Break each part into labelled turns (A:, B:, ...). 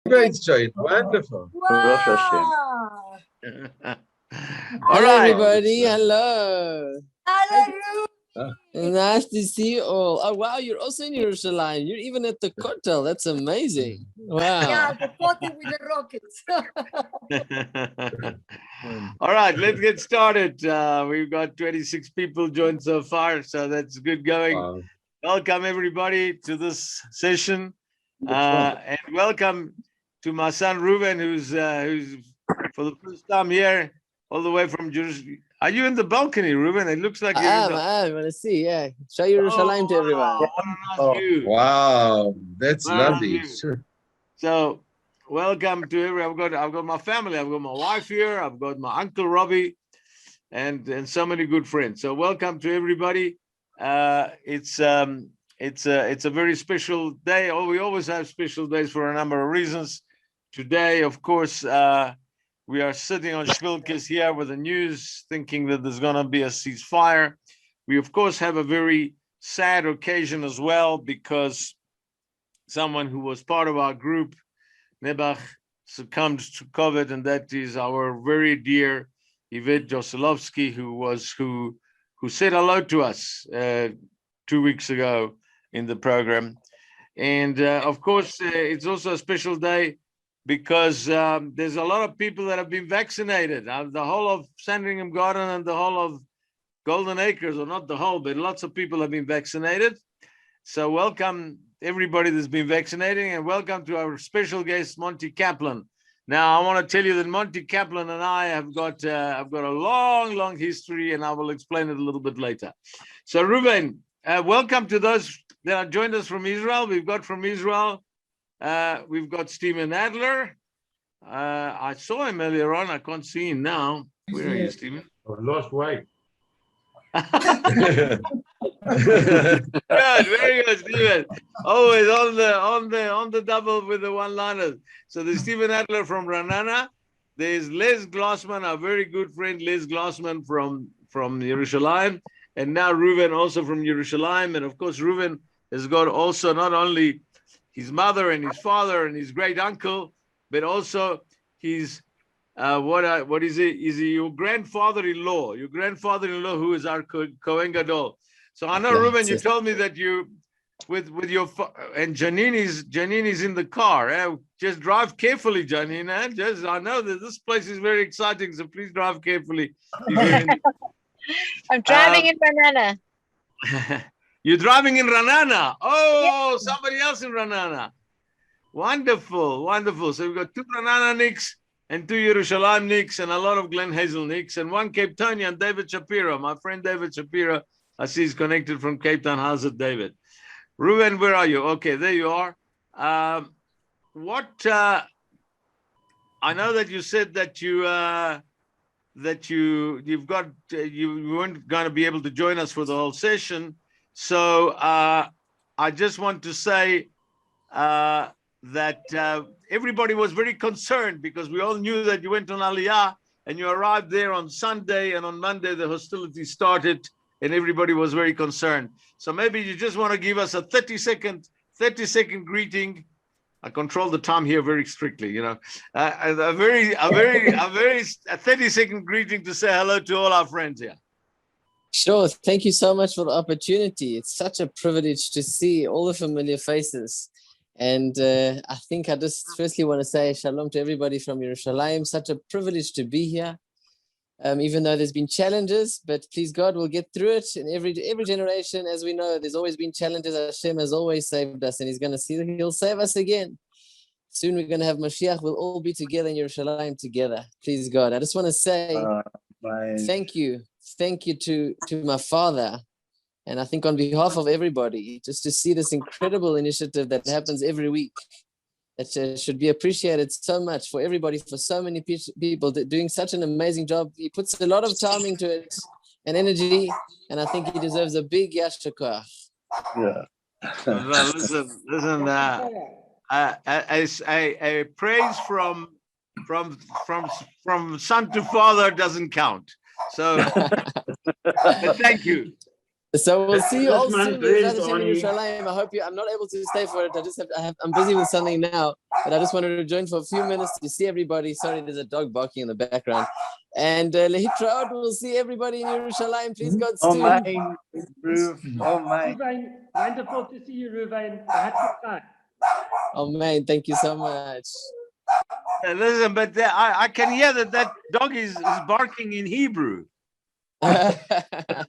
A: Great, Shahid. Wonderful.
B: Wow.
C: All
D: Hello,
C: right.
D: everybody. Hello.
B: Hello.
D: Nice to see you all. Oh, wow. You're also in Jerusalem. You're even at the Kotel. That's amazing. Wow.
B: Yeah, the potty with the rockets.
C: All right, let's get started. We've got 26 people joined so far, so that's good going.
A: Wow.
C: Welcome everybody to this session, and welcome to my son Ruben, who's for the first time here, all the way from Jerusalem. Are you in the balcony, Ruben? It looks like you're in the...
D: I am. I want to see. Yeah. Show Jerusalem to everyone.
C: What a nice view.
A: Wow, that's
C: What a nice
A: lovely.
C: view.
A: Sure.
C: So, welcome to everyone. I've got my family. I've got my wife here. I've got my uncle Robbie, and so many good friends. So, welcome to everybody. It's a very special day. Oh, we always have special days for a number of reasons. Today, of course, we are sitting on Shvilkis here with the news, thinking that there's going to be a ceasefire. We, of course, have a very sad occasion as well, because someone who was part of our group, Nebach, succumbed to COVID, and that is our very dear Yvette Josilovsky, who said hello to us 2 weeks ago in the program. And of course, it's also a special day because there's a lot of people that have been vaccinated. The whole of Sandringham Garden and the whole of Golden Acres, or not the whole, but lots of people have been vaccinated. So welcome everybody that's been vaccinating, and welcome to our special guest, Monty Kaplan. Now, I want to tell you that Monty Kaplan and I have got I've got a long history, and I will explain it a little bit later. So, Ruben, welcome to those that have joined us from Israel. We've got from Israel, we've got Stephen Adler. I saw him earlier on. I can't see him now. Where are you, Stephen?
E: I've lost weight.
C: Good, very good, Stephen. Always on the double with the one-liners. So there's Stephen Adler from Ranana. There's Les Glossman, our very good friend Les Glossman from Jerusalem, and now Reuven also from Jerusalem. And of course, Reuven has got also not only his mother and his father and his great uncle, but also his what is it? Is he your grandfather-in-law? Your grandfather-in-law, who is our Kohen Gadol. So I know, Reuven, you told me that you, with your and Janine is in the car. Just drive carefully, Janine. I know that this place is very exciting, so please drive carefully.
F: I'm driving in Ranana.
C: You're driving in Ranana. Oh,
F: Yes.
C: Somebody else in Ranana. Wonderful, wonderful. So we've got 2 Ranana Nicks and 2 Yerushalayim Nicks and a lot of Glen Hazel Nicks and 1 Cape Townian, David Shapiro. My friend David Shapiro, I see he's connected from Cape Town. How's it, David? Ruben, where are you? Okay, there you are. I know that you said that you weren't going to be able to join us for the whole session. So I just want to say that everybody was very concerned, because we all knew that you went on Aliyah and you arrived there on Sunday, and on Monday the hostilities started, and everybody was very concerned. So maybe you just want to give us a 30-second greeting. I control the time here very strictly, you know. A 30-second greeting to say hello to all our friends here.
D: Sure. Thank you so much for the opportunity. It's such a privilege to see all the familiar faces. And I think I just firstly want to say shalom to everybody from Yerushalayim. Such a privilege to be here, even though there's been challenges, but please God, we'll get through it. And every generation, as we know, there's always been challenges. Hashem has always saved us, and He'll save us again. Soon we're going to have Mashiach. We'll all be together in Yerushalayim together. Please God. I just want to say thank you. Thank you to my father. And I think on behalf of everybody, just to see this incredible initiative that happens every week, that should be appreciated so much for everybody, for so many people doing such an amazing job. He puts a lot of time into it and energy, and I think he deserves a big yasher koach.
C: Yeah. Well, listen. A praise from son to father doesn't count. So, but thank you.
D: So we'll see you all
E: Das
D: soon.
E: man
D: Bezrat
E: grüßt,
D: Hashem, in
E: Oni.
D: Yerushalayim. I hope you. I'm not able to stay for it. I'm busy with something now, but I just wanted to join for a few minutes to see everybody. Sorry, there's a dog barking in the background. And Lehitraot, we'll see everybody in Yerushalayim. Please, God's
F: Oh
D: soon.
F: mein, Ruth, oh mein.
E: Ruvain, wonderful to see you, Ruvain. Hat
D: Oh man, thank you so much.
C: Listen, but I can hear that dog is barking in Hebrew.
A: What's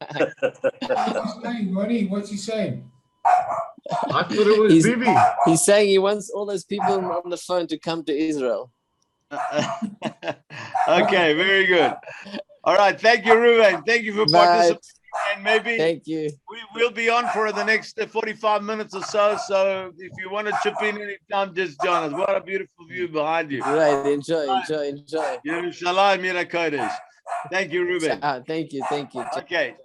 A: he saying, Ronnie? What's he saying?
F: I thought it was
D: He's-
F: Bibi.
D: He's saying he wants all those people on the phone to come to Israel.
C: Okay, very good. All right, thank you, Ruben. Thank you for
D: But
C: participating. And maybe
D: thank you.
C: we will be on for the next 45 minutes or so. So if you want to chip in anytime, just join us. What a beautiful view behind you.
D: Right, enjoy.
C: Yerushalayim Yira Kodesh. Thank you, Ruben.
D: Thank you.
C: Okay.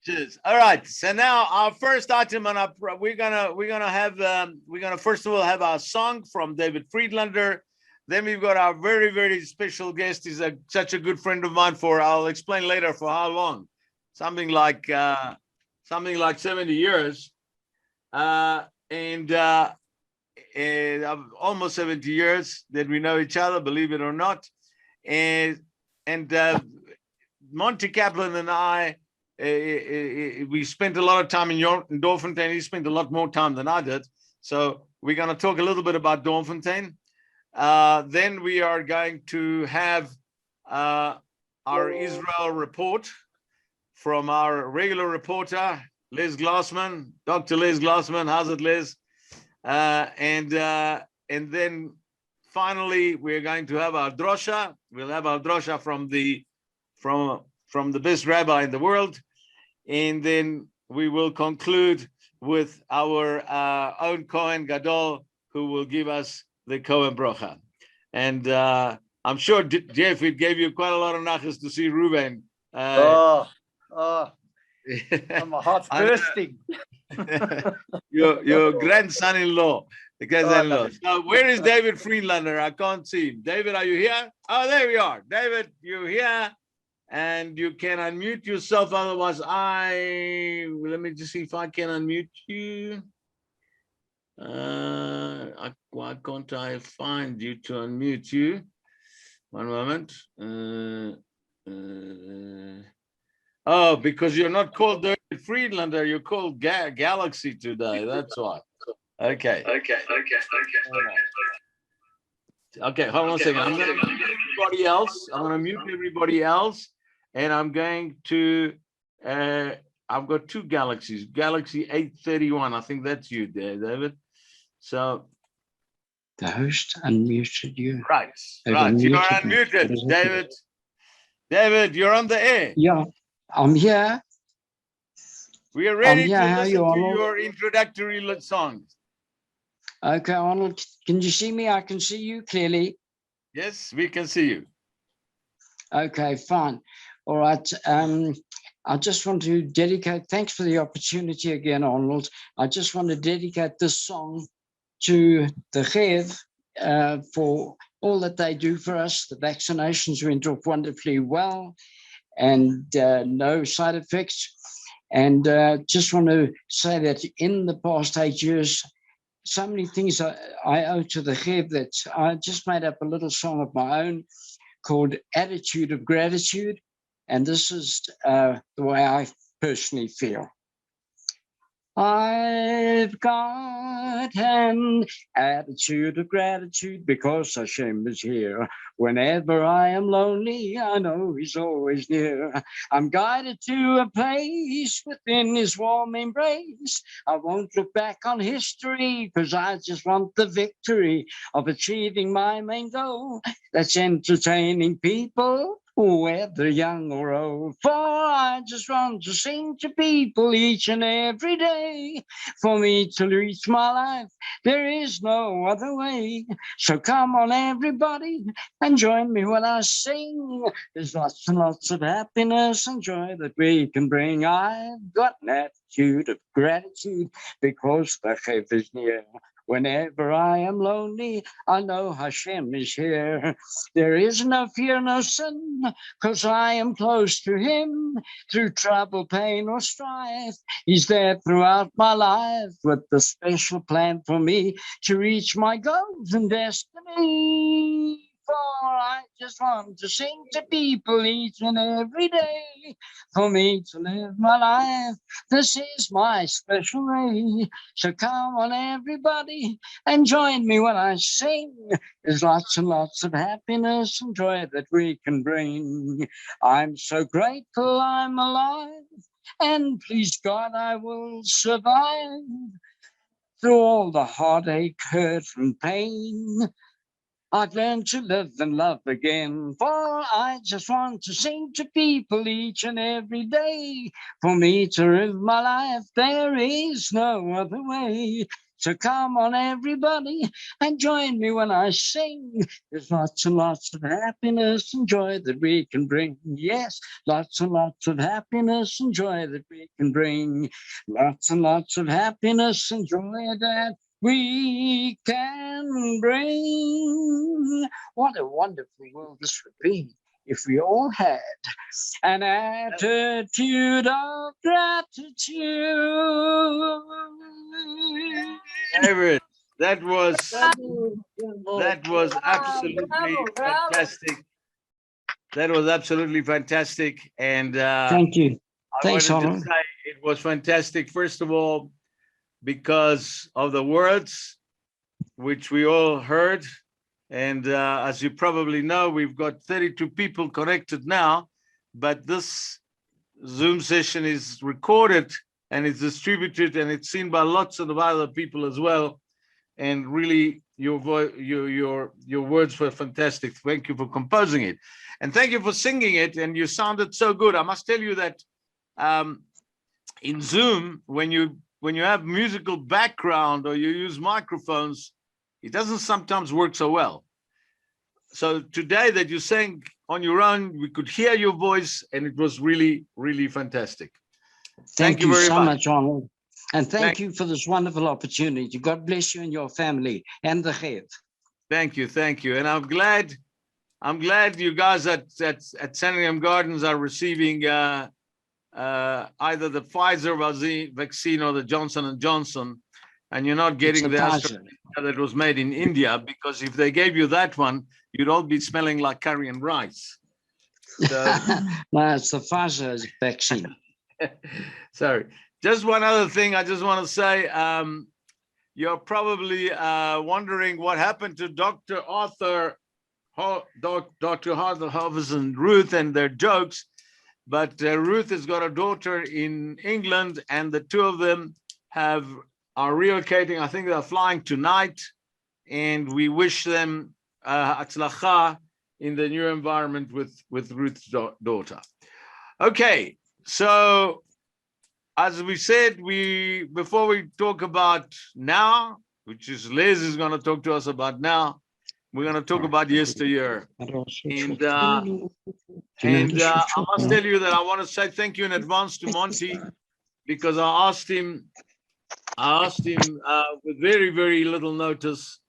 C: Cheers. All right. So now our first item on our we're gonna first of all have our song from David Friedlander. Then we've got our very, very special guest. He's such a good friend of mine for, I'll explain later for how long. Something like 70 years. And almost 70 years that we know each other, believe it or not. And Monty Kaplan and I, we spent a lot of time in Doornfontein. He spent a lot more time than I did. So we're going to talk a little bit about Doornfontein. Then we are going to have our Israel report from our regular reporter, Liz Glassman, Dr. Liz Glassman. How's it, Liz? And then finally, we're going to have our drosha. We'll have our drosha from the best rabbi in the world. And then we will conclude with our own Kohen Gadol, who will give us the Kohen Brocha. And I'm sure, Jeff, it gave you quite a lot of nachas to see Reuven.
F: My heart's
C: I know.
F: bursting.
C: your grandson-in-law, the grandson-in-law.
F: lovely.
C: So where is David Friedlander? I can't see him. David, are you here? Oh, there we are. David, you're here. And you can unmute yourself. Otherwise, let me just see if I can unmute you. Why can't I find you to unmute you? One moment. Oh, because you're not called David Friedlander, you're called Galaxy today. That's why. Okay. Okay, hold on a second. I'm going to mute everybody else. And I'm going to, I've got two Galaxies. Galaxy 831. I think that's you there, David. So.
G: The host unmuted you.
C: Right.
G: They've
C: You're
G: unmuted me. What
C: unmuted,
G: does that
C: David. David, you're on the air.
G: Yeah, I'm here.
C: We are ready
G: here.
C: to
G: How are
C: listen
G: you,
C: to
G: Arnold?
C: your introductory song.
G: Okay, Arnold, can you see me? I can see you clearly.
C: Yes, we can see you.
G: Okay, fine. All right. I just want to dedicate, thanks for the opportunity again, Arnold. I just want to dedicate this song to the Chev for all that they do for us. The vaccinations went off wonderfully well and no side effects. And just want to say that in the past 8 years, so many things I owe to the Chev that I just made up a little song of my own called Attitude of Gratitude. And this is the way I personally feel. I've got an attitude of gratitude because Hashem is here. Whenever I am lonely, I know He's always near. I'm guided to a place within His warm embrace. I won't look back on history because I just want the victory of achieving my main goal. That's entertaining people, whether young or old. For I just want to sing to people each and every day. For me to reach my life, there is no other way. So come on, everybody, and join me when I sing. There's lots and lots of happiness and joy that we can bring. I've got an attitude of gratitude because the Chef is near. Whenever I am lonely, I know Hashem is here. There is no fear, no sin, 'cause I am close to him. Through trouble, pain, or strife, he's there throughout my life with the special plan for me to reach my goals and destiny. For I just want to sing to people each and every day. For me to live my life, this is my special way. So come on, everybody, and join me when I sing. There's lots and lots of happiness and joy that we can bring. I'm so grateful I'm alive, and please God, I will survive through all the heartache, hurt, and pain. I've learned to live and love again, for I just want to sing to people each and every day. For me to live my life, there is no other way. So come on, everybody, and join me when I sing. There's lots and lots of happiness and joy that we can bring. Yes, lots and lots of happiness and joy that we can bring. Lots and lots of happiness and joy that we can bring. What a wonderful world this would be if we all had an attitude of gratitude.
C: David, that was absolutely
B: Bravo, bravo.
C: fantastic. That was absolutely fantastic. And
G: Thank you.
C: I
G: Thanks,
C: wanted to
G: Oliver.
C: say it was fantastic, first of all, because of the words which we all heard. And as you probably know, we've got 32 people connected now, but this Zoom session is recorded and it's distributed and it's seen by lots of other people as well. And really, your words were fantastic. Thank you for composing it. And thank you for singing it. And you sounded so good. I must tell you that in Zoom, when you have musical background or you use microphones, it doesn't sometimes work so well. So today that you sang on your own, we could hear your voice and it was really, really fantastic.
G: Thank you
C: very
G: so
C: much.
G: much, Arnold. And thank
C: Thank-
G: you for this wonderful opportunity. God bless you and your family and the Chev.
C: Thank you. And I'm glad you guys at Sandringham Gardens are receiving either the Pfizer vaccine or the Johnson & Johnson, and you're not getting
G: It's
C: the
G: a
C: AstraZeneca that was made in India, because if they gave you that one, you'd all be smelling like curry and rice. So,
G: No, it's the Pfizer vaccine.
C: sorry. Just one other thing I just want to say. You're probably wondering what happened to Dr. Arthur Hovers and Ruth and their jokes. But Ruth has got a daughter in England, and the two of them are relocating. I think they're flying tonight, and we wish them atzlacha in the new environment with Ruth's daughter. Okay, so as we said, before we talk about now, which is Liz is going to talk to us about now, we're going to talk about yesteryear. And I must tell you that I want to say thank you in advance to Monty, because I asked him with very, very little notice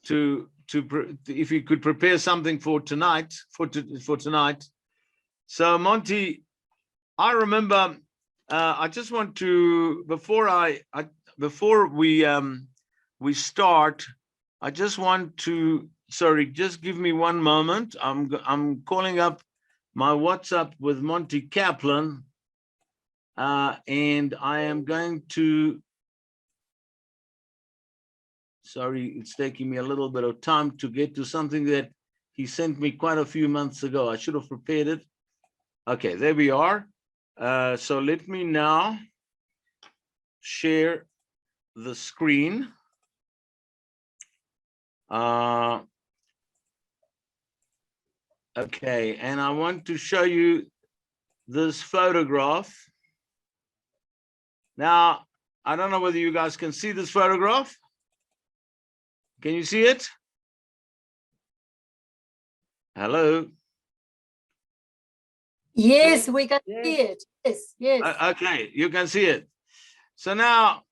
C: if he could prepare something for tonight, for tonight. So Monty, I remember, I just want to, before we start, I just want to, sorry, just give me one moment. I'm calling up my WhatsApp with Monty Kaplan, and I am going to, sorry, it's taking me a little bit of time to get to something that he sent me quite a few months ago. I should have prepared it. Okay, there we are. So let me now share the screen. Okay, and I want to show you this photograph. Now, I don't know whether you guys can see this photograph. Can you see it? Hello?
B: Yes, we can see it. Yes, yes.
C: Okay, you can see it. So now,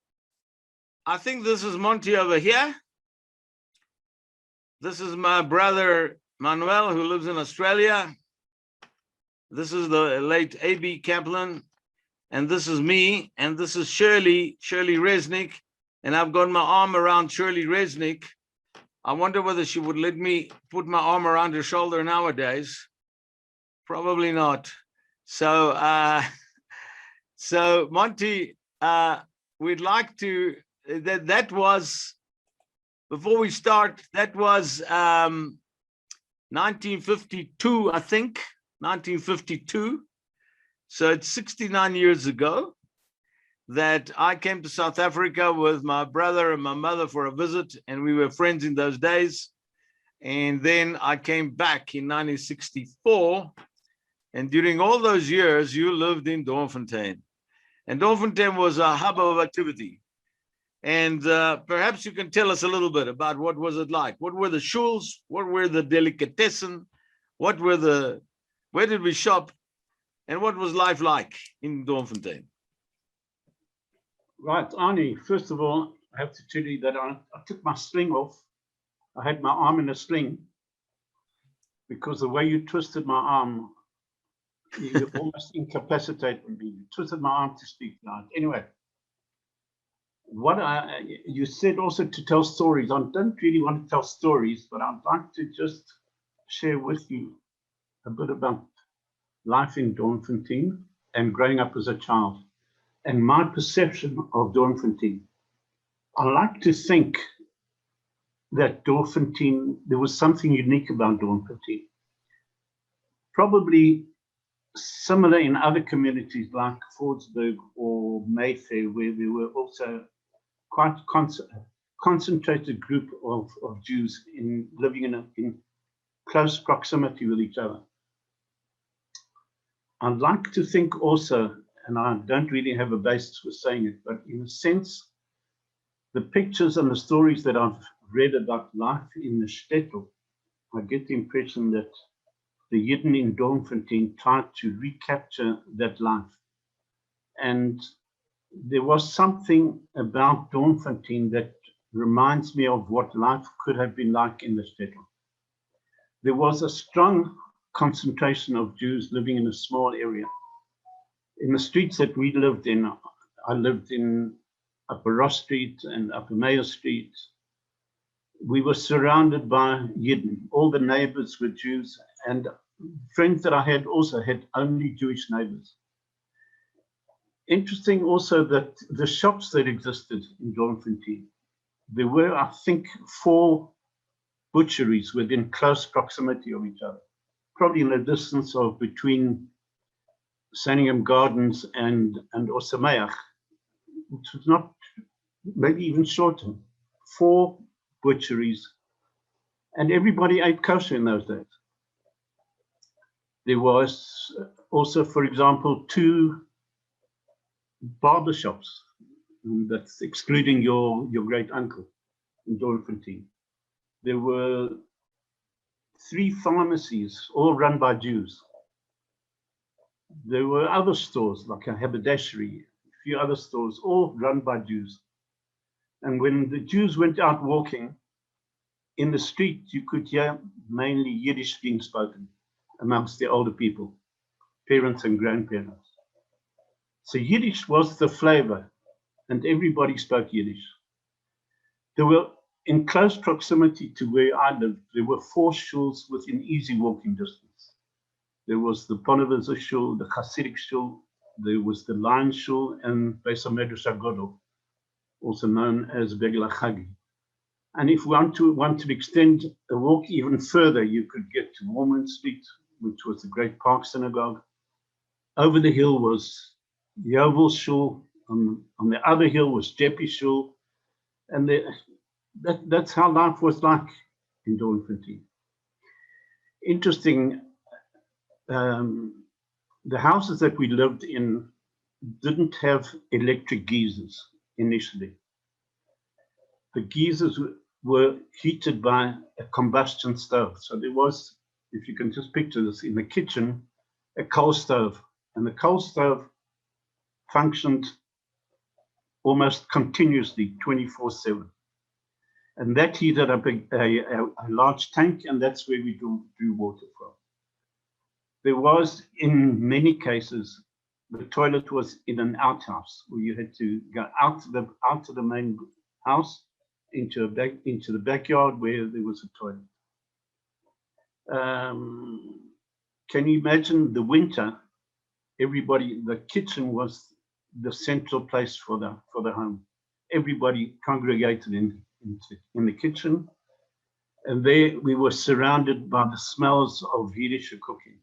C: I think this is Monty over here. This is my brother Manuel, who lives in Australia. This is the late A.B. Kaplan. And this is me. And this is Shirley Resnick. And I've got my arm around Shirley Resnick. I wonder whether she would let me put my arm around her shoulder nowadays. Probably not. So, so Monty, we'd like to, that was, before we start, that was 1952, I think, 1952. So it's 69 years ago that I came to South Africa with my brother and my mother for a visit, and we were friends in those days. And then I came back in 1964. And during all those years, you lived in Doornfontein. And Doornfontein was a hub of activity. And perhaps you can tell us a little bit about what was it like? What were the shuls? What were the delicatessen? Where did we shop? And what was life like in Doornfontein?
H: Right, Arnie, first of all, I have to tell you that I took my sling off. I had my arm in a sling because the way you twisted my arm, you almost incapacitated me. You twisted my arm to speak tonight. Anyway, you said also to tell stories. I don't really want to tell stories, but I'd like to just share with you a bit about life in Doornfontein and growing up as a child and my perception of Doornfontein. I like to think that Doornfontein, there was something unique about Doornfontein. Probably similar in other communities like Fordsburg or Mayfair, where there were also quite concentrated group of Jews living in close proximity with each other. I'd like to think also, and I don't really have a basis for saying it, but in a sense, the pictures and the stories that I've read about life in the shtetl, I get the impression that the Yidden in Doornfontein tried to recapture that life. And there was something about Doornfontein that reminds me of what life could have been like in the shtetl. There was a strong concentration of Jews living in a small area. In the streets that we lived in, I lived in Upper Ross Street and Upper Mayor Street. We were surrounded by Yidden. All the neighbors were Jews, and friends that I had also had only Jewish neighbors. Interesting also that the shops that existed in Doornfontein, there were, I think, 4 butcheries within close proximity of each other, probably in a distance of between Sanningham Gardens and Osameach, which was not, maybe even shorter, 4 butcheries, and everybody ate kosher in those days. There was also, for example, 2 barber shops, that's excluding your great uncle in Doornfontein. There were 3 pharmacies, all run by Jews. There were other stores like a haberdashery, a few other stores, all run by Jews. And when the Jews went out walking in the street, you could hear mainly Yiddish being spoken amongst the older people, parents and grandparents. So Yiddish was the flavor, and everybody spoke Yiddish. There were, in close proximity to where I lived, there were 4 shuls within easy walking distance. There was the Ponevezher shul, the Hasidic shul, there was the Lion shul, and Beis HaMedrash HaGodol, also known as Begel HaChagi. And if we want to extend a walk even further, you could get to Warman Street, which was the Great Park Synagogue. Over the hill was Yovel shul, on the other hill was Jeppy shul, and that's how life was like in Doornfontein. Interesting, the houses that we lived in didn't have electric geysers initially. The geysers were heated by a combustion stove. So there was, if you can just picture this, in the kitchen, a coal stove. And the coal stove functioned almost continuously, 24/7. And that heated up a large tank, and that's where we drew water from. There was, in many cases, the toilet was in an outhouse where you had to go out to the main house into the backyard where there was a toilet. Can you imagine the winter? Everybody, the kitchen was the central place for the home. Everybody congregated in the kitchen, and there we were surrounded by the smells of Yiddish cooking.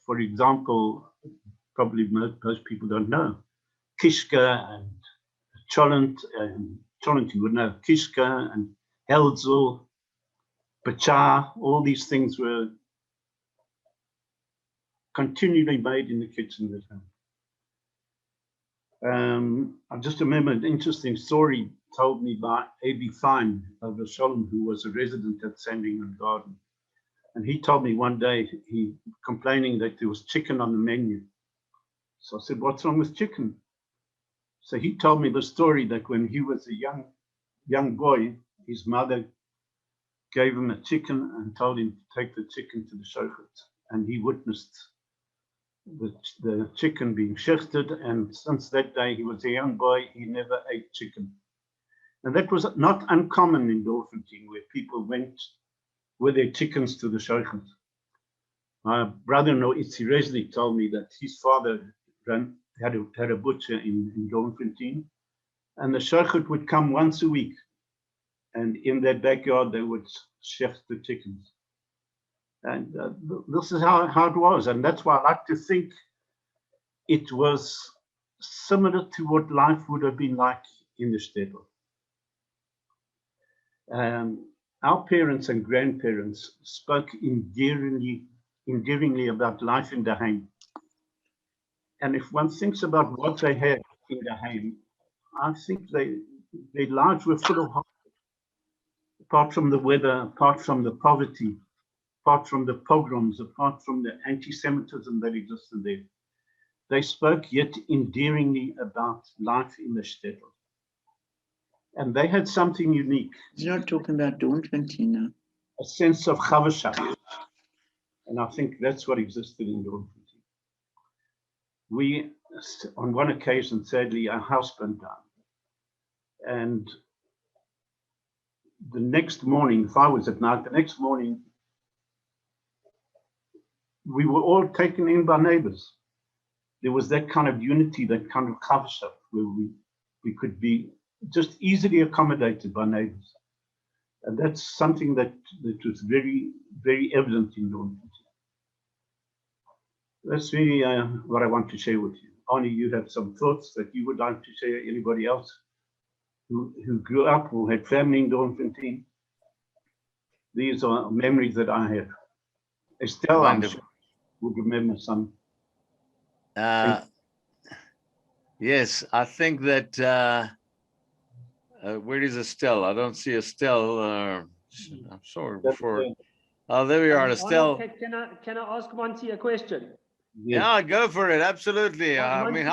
H: For example, probably most people don't know, kishka and cholent, you would know, kishka and helzel, pacha, all these things were continually made in the kitchen at home. I just remember an interesting story told me by A.B. Fine of Shalom, who was a resident at Sandringham Garden. And he told me one day, he complaining that there was chicken on the menu. So I said, what's wrong with chicken? So he told me the story that when he was a young boy, his mother gave him a chicken and told him to take the chicken to the shochet. And he witnessed the chicken being shechted, and since that day he was a young boy, he never ate chicken. And that was not uncommon in Dorfentine, where people went with their chickens to the shochet. My brother-in-law Itzi Resli told me that his father had a butcher in Dorfentine, and the shochet would come once a week, and in their backyard they would shecht the chickens. And this is how it was. And that's why I like to think it was similar to what life would have been like in the shtetl. Our parents and grandparents spoke endearingly about life in the Heim. And if one thinks about what they had in the Heim, I think their lives were full of heart. Apart from the weather, apart from the poverty, apart from the pogroms, apart from the anti-Semitism that existed there, they spoke yet endearingly about life in the shtetl. And they had something unique.
I: You're not talking about Dorfentine now.
H: A sense of chavashach. And I think that's what existed in Dorfentine. We, on one occasion, sadly, our house burned down. And the next morning, if I was at night, the next morning, we were all taken in by neighbors. There was that kind of unity, that kind of chavashach, where we could be just easily accommodated by neighbors. And that's something that was very, very evident in Dorfentine. That's really what I want to share with you. Arnie, you have some thoughts that you would like to share. Anybody else who grew up or had family in Dorfentine? These are memories that I have. Estelle, I'm sure, would remember some.
C: Yes, I think that where is Estelle? I don't see Estelle. I'm sorry. Before. Oh, there we are, Estelle.
E: Can I ask Monty a question?
C: Yeah, go for it. Absolutely. I mean,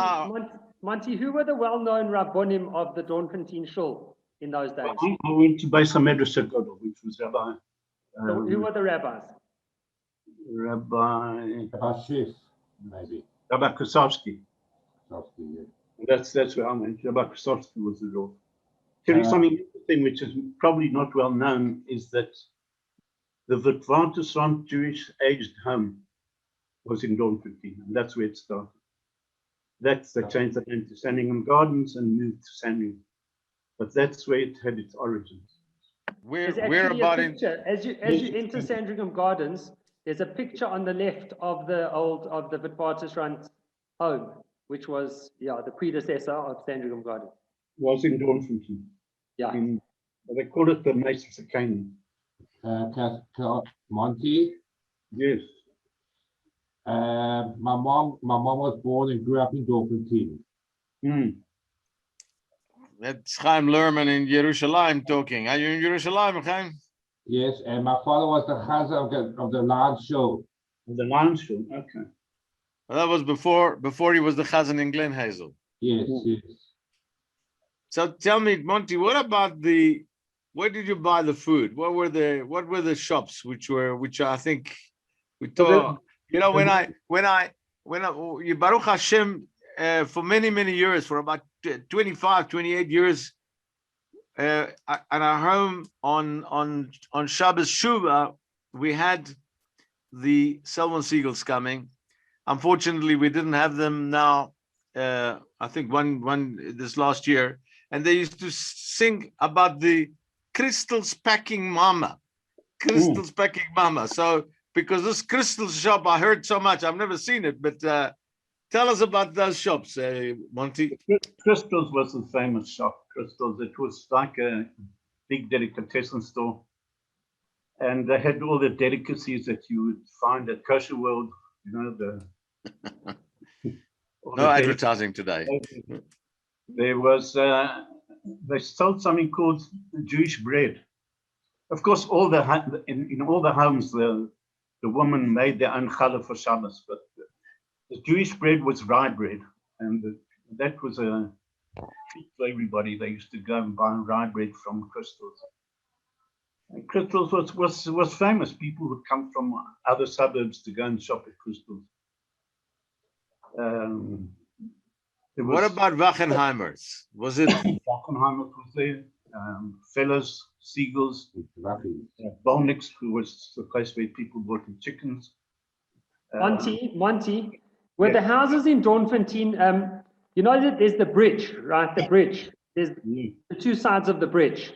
E: Monty, who were the well-known Rabbonim of the Dorfentine Shul in those days?
H: I went to Beis HaMedrash Godel, which was Rabbi.
E: So who were the rabbis?
H: Rabbi
A: Schiff, maybe.
H: Rabbi Kosovsky.
A: Yeah.
H: That's where I went. Rabbi Kosovsky was the Lord. Tell you something interesting, which is probably not well known, is that the Witwatersrand Jewish aged home was in Dorfentine, and that's where it started. They changed the name to Sandringham Gardens and moved to Sandringham. But that's where it had its origins.
C: We're about in.
E: As you enter Sandringham Gardens, there's a picture on the left of the Witwatersrand home, which was the predecessor of Sandringham Garden.
H: Was in Dorfentine.
E: Yeah.
H: They call it the Mesa Sakani.
A: Monty.
H: Yes.
A: My mom was born and grew up in Dorfentine.
C: That's Chaim Lerman in Jerusalem talking. Are you in Jerusalem, Chaim?
A: Yes, and my father was the chazan of the Lion Show.
H: The Lion Show, okay.
C: Well, that was before he was the chazan in Glen Hazel.
A: Yes, yes.
C: So tell me, Monty, what about where did you buy the food? What were the shops which I think we thought, you know, when you Baruch Hashem, for many years, for about 25, 28 years, at our home on Shabbos Shuvah, we had the Selvan Seagulls coming. Unfortunately, we didn't have them now. I think one this last year, and they used to sing about the crystals packing mama, crystals packing mama. So because this crystal shop, I heard so much. I've never seen it, but tell us about those shops, Monty.
H: Crystals was the famous shop. Crystals. It was like a big delicatessen store, and they had all the delicacies that you would find at Kosher World. You know
C: no advertising today.
H: There was they sold something called Jewish bread. Of course, in all the homes, the woman made their own challah for Shabbos, but the Jewish bread was rye bread, and that was a treat for everybody. They used to go and buy rye bread from Crystals. And Crystals was famous. People would come from other suburbs to go and shop at Crystals.
C: What about Wachenheimers? Was it?
H: Wachenheimers was there. Fellas, Seagulls, Bolnick's, who was the place where people bought the chickens.
E: Monty, were the houses in Doornfontein, you know that there's the bridge, right? The bridge. There's the two sides of the bridge.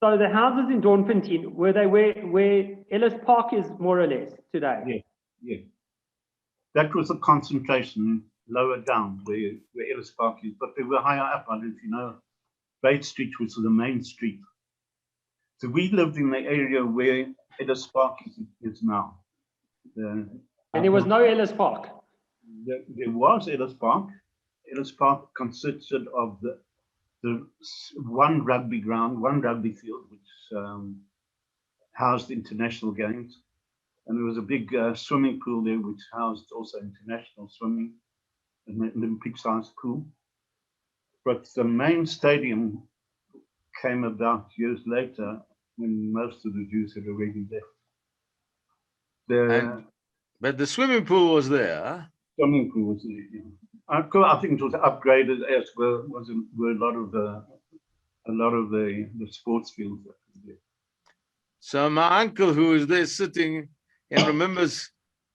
E: So the houses in Doornfontein, were they where Ellis Park is more or less today?
H: Yeah. That was a concentration lower down where Ellis Park is, but they were higher up. I don't know if you know. Bates Street was the main street. So we lived in the area where Ellis Park is now.
E: And there was no Ellis Park?
H: There was Ellis Park. Ellis Park consisted of the one rugby ground, one rugby field, which housed international games. And there was a big swimming pool there, which housed also international swimming, an Olympic-sized pool. But the main stadium came about years later when most of the Jews had already left.
C: But the swimming pool was there. Huh?
H: Swimming pool was there. Yeah. I think it was upgraded as were a lot of the sports fields that were there. So
C: my uncle, who is there sitting and remembers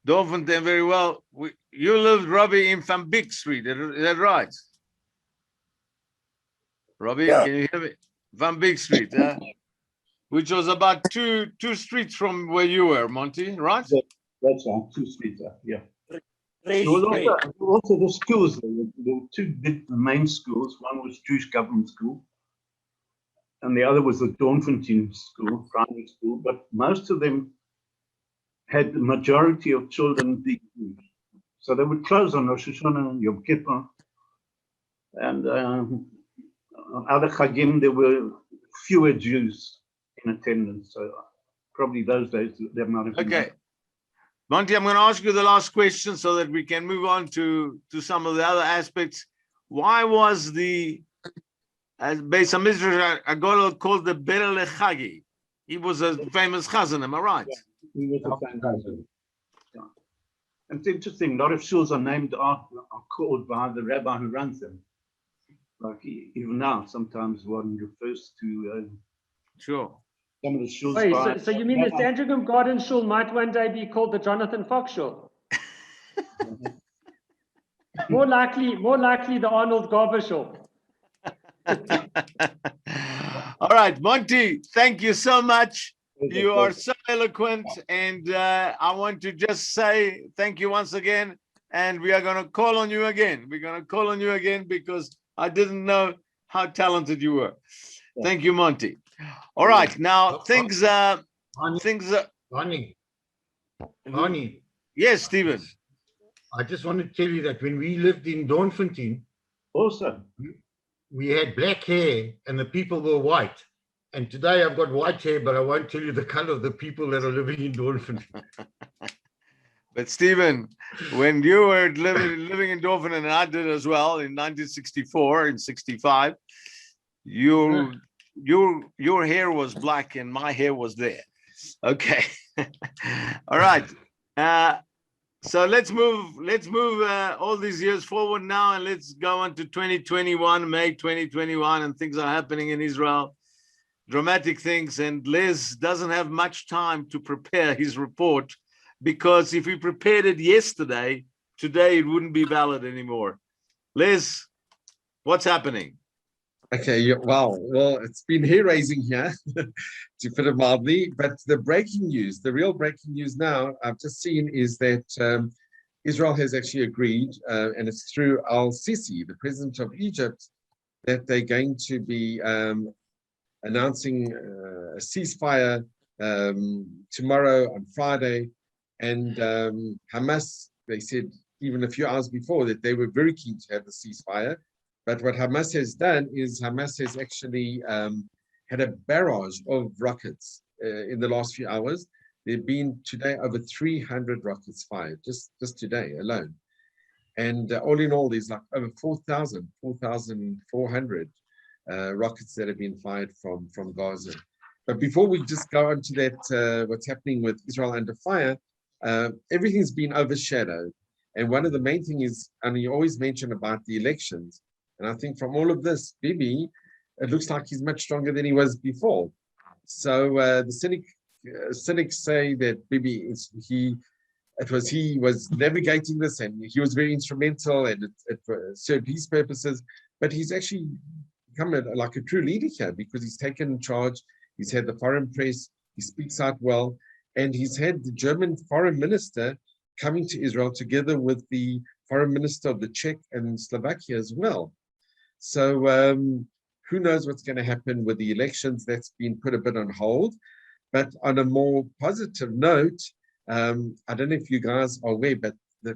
C: Doornfontein very well, you lived, Robbie, in Van Beek Street. Is that right? Robbie, Can you hear me? Van Beek Street, which was about two streets from where you were, Monty, right?
H: That's right, 2 streets, yeah. There was also the schools. There were 2 big main schools. One was Jewish Government School, and the other was the Doornfontein School, primary school. But most of them had the majority of children being Jews. So they would close on Rosh Hashanah and Yom Kippur. And on other Chagim, there were fewer Jews in attendance. So probably those days, there might have been.
C: Okay. Monty, I'm going to ask you the last question so that we can move on to some of the other aspects. Why was the Beis HaMidrash Agolot called the Berel Chagi? He was a famous chazan, am I right?
H: Yeah, he was a famous chazan. Yeah. And it's interesting, a lot of shuls are called by the rabbi who runs them. Like even now, sometimes one refers to
C: sure.
H: Some of the shuls.
E: Wait, so you mean the Sandringham Garden shul might one day be called the Jonathan Fox shul? more likely the Arnold Garber shul.
C: All right, Monty, thank you so much. You are so eloquent, and I want to just say thank you once again, and we are going to call on you again. We're going to call on you again because I didn't know how talented you were. Thank you, Monty. All right, now things are.
J: Ronnie.
C: Yes, Stephen.
J: I just want to tell you that when we lived in Doornfontein,
H: also
J: we had black hair and the people were white. And today I've got white hair, but I won't tell you the color of the people that are living in Doornfontein.
C: But Stephen, when you were living in Dauphin, and I did as well in 1964 and 65, your hair was black and my hair was there. Okay. All right. So let's move all these years forward now, and let's go on to 2021, May 2021, and things are happening in Israel, dramatic things. And Les doesn't have much time to prepare his report, because if we prepared it yesterday, today it wouldn't be valid anymore. Les, what's happening?
K: Okay, yeah, wow. Well, it's been hair-raising here, to put it mildly. But the breaking news, the real breaking news now, I've just seen, is that Israel has actually agreed, and it's through al-Sisi, the president of Egypt, that they're going to be announcing a ceasefire tomorrow on Friday. And Hamas, they said even a few hours before that they were very keen to have the ceasefire. But what Hamas has done is Hamas has actually had a barrage of rockets in the last few hours. There have been today over 300 rockets fired, just today alone. And all in all, there's like over 4,400 rockets that have been fired from Gaza. But before we just go on to that, what's happening with Israel under fire, everything's been overshadowed. And one of the main things is, and you always mention about the elections, and I think from all of this, Bibi, it looks like he's much stronger than he was before. So the cynics say that Bibi he was navigating this, and he was very instrumental, and it served his purposes. But he's actually become like a true leader here, because he's taken charge. He's had the foreign press. He speaks out well, and he's had the German foreign minister coming to Israel together with the foreign minister of the Czech and Slovakia as well. So who knows what's going to happen with the elections? That's been put a bit on hold. But on a more positive note, I don't know if you guys are aware, but the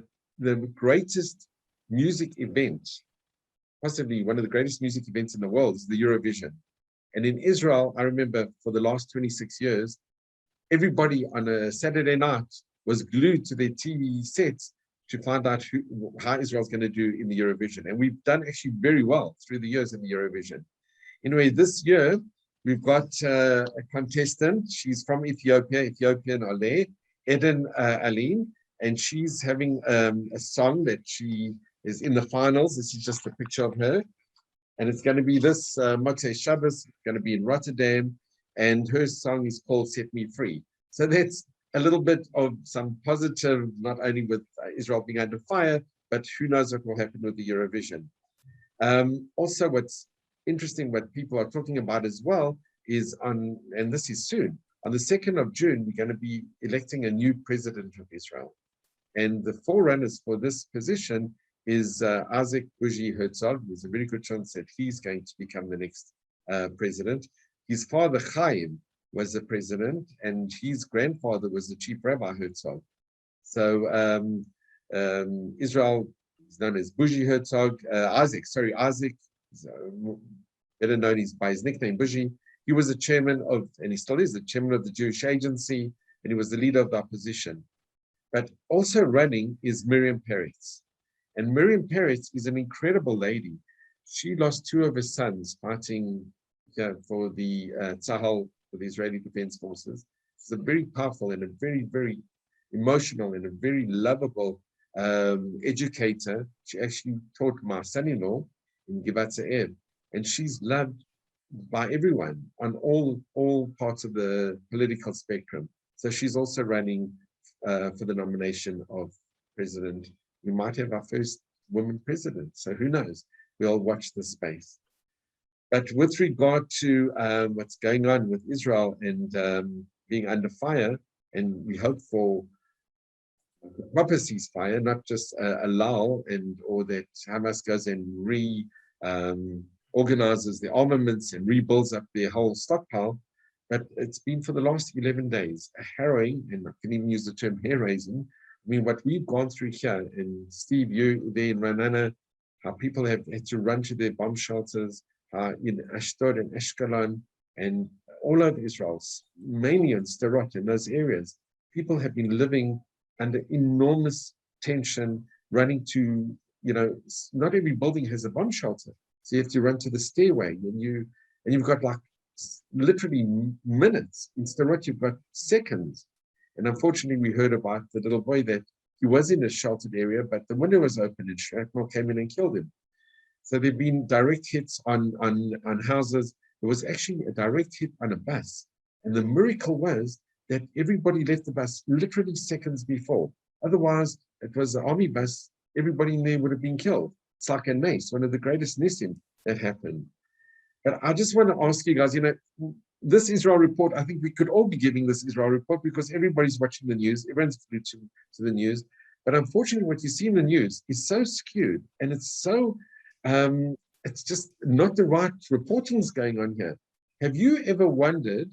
K: greatest music event, possibly one of the greatest music events in the world, is the Eurovision. And in Israel, I remember for the last 26 years, everybody on a Saturday night was glued to their TV sets to find out how Israel's going to do in the Eurovision. And we've done actually very well through the years in the Eurovision. Anyway, this year, we've got a contestant. She's from Ethiopia, Ethiopian Ale, Eden Aline, and she's having a song that she is in the finals. This is just a picture of her. And it's going to be this Motzei Shabbos, going to be in Rotterdam, and her song is called Set Me Free. So that's a little bit of some positive, not only with Israel being under fire, but who knows what will happen with the Eurovision. Also, what's interesting, what people are talking about as well, is and this is soon, on the 2nd of June, we're going to be electing a new president of Israel. And the forerunners for this position is Isaac Buji Herzog. There's a very good chance that he's going to become the next president. His father, Chaim, was the president, and his grandfather was the chief rabbi Herzog. So Israel is known as Buji Herzog. Isaac, better known by his nickname, Buji. He was the chairman of, and he still is the chairman of the Jewish Agency, and he was the leader of the opposition. But also running is Miriam Peretz. And Miriam Peretz is an incredible lady. She lost 2 of her sons fighting for the Tzahal, for the Israeli Defense Forces. She's a very powerful and a very, very emotional and a very lovable educator. She actually taught my son-in-law in Givat Ze'ev, and she's loved by everyone on all parts of the political spectrum. So she's also running for the nomination of president. We might have our first woman president, so who knows? We'll watch this space. But with regard to what's going on with Israel and being under fire, and we hope for a proper ceasefire, not just a lull, or that Hamas goes and organizes the armaments and rebuilds up their whole stockpile. But it's been for the last 11 days a harrowing, and I can even use the term hair-raising. I mean, what we've gone through here, and Steve, you there in Ranana, how people have had to run to their bomb shelters, in Ashdod and Ashkelon, and all over Israel, mainly in Sderot, in those areas, people have been living under enormous tension, running to, not every building has a bomb shelter. So you have to run to the stairway, and you've got like literally minutes. Instead of what, you've got seconds. And unfortunately, we heard about the little boy that he was in a sheltered area, but the window was open and shrapnel came in and killed him. So there've been direct hits on houses. There was actually a direct hit on a bus. And the miracle was that everybody left the bus literally seconds before. Otherwise, it was an army bus. Everybody in there would have been killed. It's like a nace, one of the greatest nisim that happened. But I just want to ask you guys, this Israel report, I think we could all be giving this Israel report because everybody's watching the news. Everyone's glued to the news. But unfortunately, what you see in the news is so skewed, and it's so, it's just not the right reporting going on here. Have you ever wondered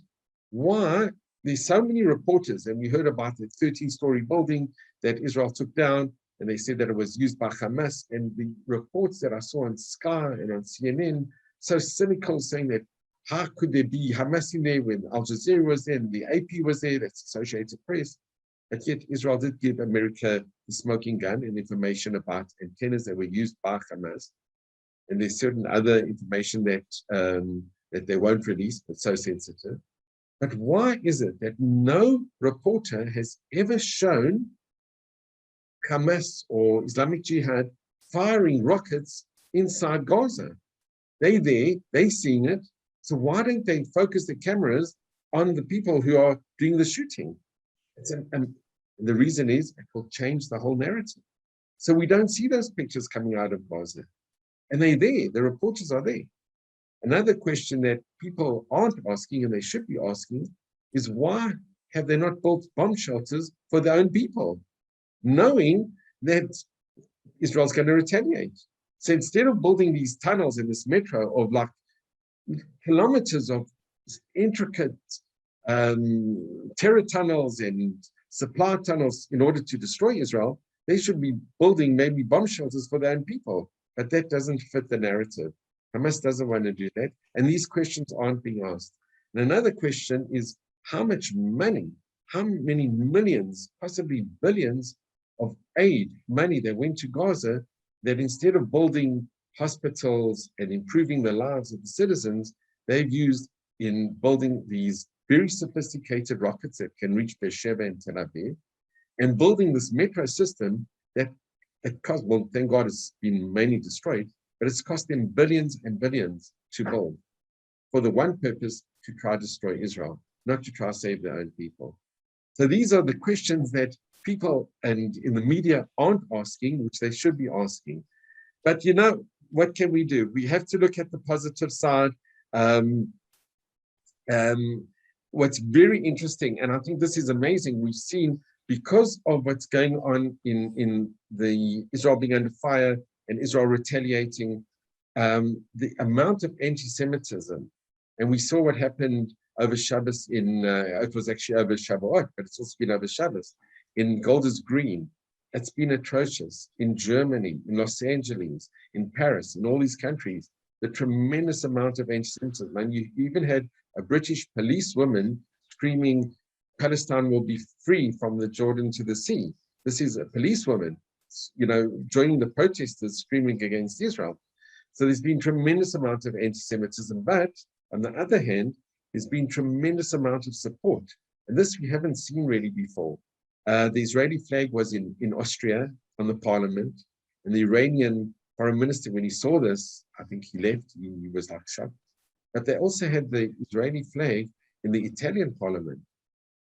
K: why there's so many reporters, and we heard about the 13-story building that Israel took down, and they said that it was used by Hamas, and the reports that I saw on Sky and on CNN, so cynical, saying that how could there be Hamas in there when Al Jazeera was there and the AP was there, that's Associated Press. But yet Israel did give America the smoking gun and information about antennas that were used by Hamas. And there's certain other information that that they won't release, but so sensitive. But why is it that no reporter has ever shown Hamas or Islamic Jihad firing rockets inside Gaza? They're there, they're seeing it. So why don't they focus the cameras on the people who are doing the shooting? And the reason is it will change the whole narrative. So we don't see those pictures coming out of Gaza. And they're there, the reporters are there. Another question that people aren't asking, and they should be asking, is why have they not built bomb shelters for their own people, knowing that Israel's going to retaliate? So instead of building these tunnels in this metro of like kilometers of intricate terror tunnels and supply tunnels in order to destroy Israel, they should be building maybe bomb shelters for their own people. But that doesn't fit the narrative. Hamas doesn't want to do that. And these questions aren't being asked. And another question is how much money, how many millions, possibly billions of aid money that went to Gaza, that instead of building hospitals and improving the lives of the citizens, they've used in building these very sophisticated rockets that can reach Beersheba and Tel Aviv, and building this metro system that it cost, well, thank God it's been mainly destroyed, but it's cost them billions and billions to build for the one purpose, to try to destroy Israel, not to try to save their own people. So these are the questions that people and in the media aren't asking, which they should be asking. But what can we do? We have to look at the positive side. What's very interesting, and I think this is amazing, we've seen, because of what's going on in the Israel being under fire and Israel retaliating, the amount of anti-Semitism, and we saw what happened over Shabbos it was actually over Shavuot, but it's also been over Shabbos, in Golders Green. It's been atrocious in Germany, in Los Angeles, in Paris, in all these countries, the tremendous amount of anti-Semitism. And you even had a British policewoman screaming, Palestine will be free from the Jordan to the sea. This is a policewoman, joining the protesters screaming against Israel. So there's been tremendous amount of anti-Semitism, but on the other hand, there's been tremendous amount of support. And this we haven't seen really before. The Israeli flag was in Austria on the parliament, and the Iranian foreign minister, when he saw this, I think he left, he was like shocked. But they also had the Israeli flag in the Italian parliament,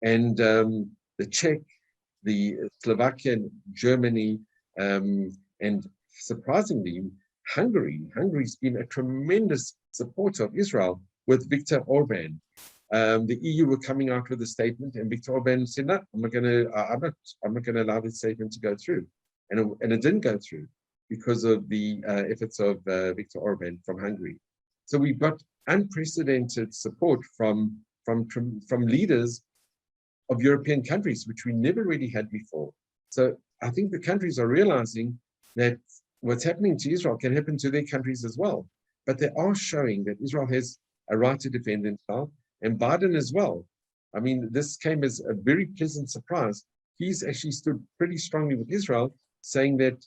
K: and the Czech, the Slovakian, Germany, and surprisingly, Hungary. Hungary's been a tremendous supporter of Israel with Viktor Orban. The EU were coming out with a statement, and Viktor Orban said, "No, I'm not going to allow this statement to go through," and it didn't go through because of the efforts of Viktor Orban from Hungary. So we've got unprecedented support from leaders of European countries, which we never really had before. So I think the countries are realizing that what's happening to Israel can happen to their countries as well. But they are showing that Israel has a right to defend itself, and Biden as well. I mean, this came as a very pleasant surprise he's actually stood pretty strongly with Israel, saying that,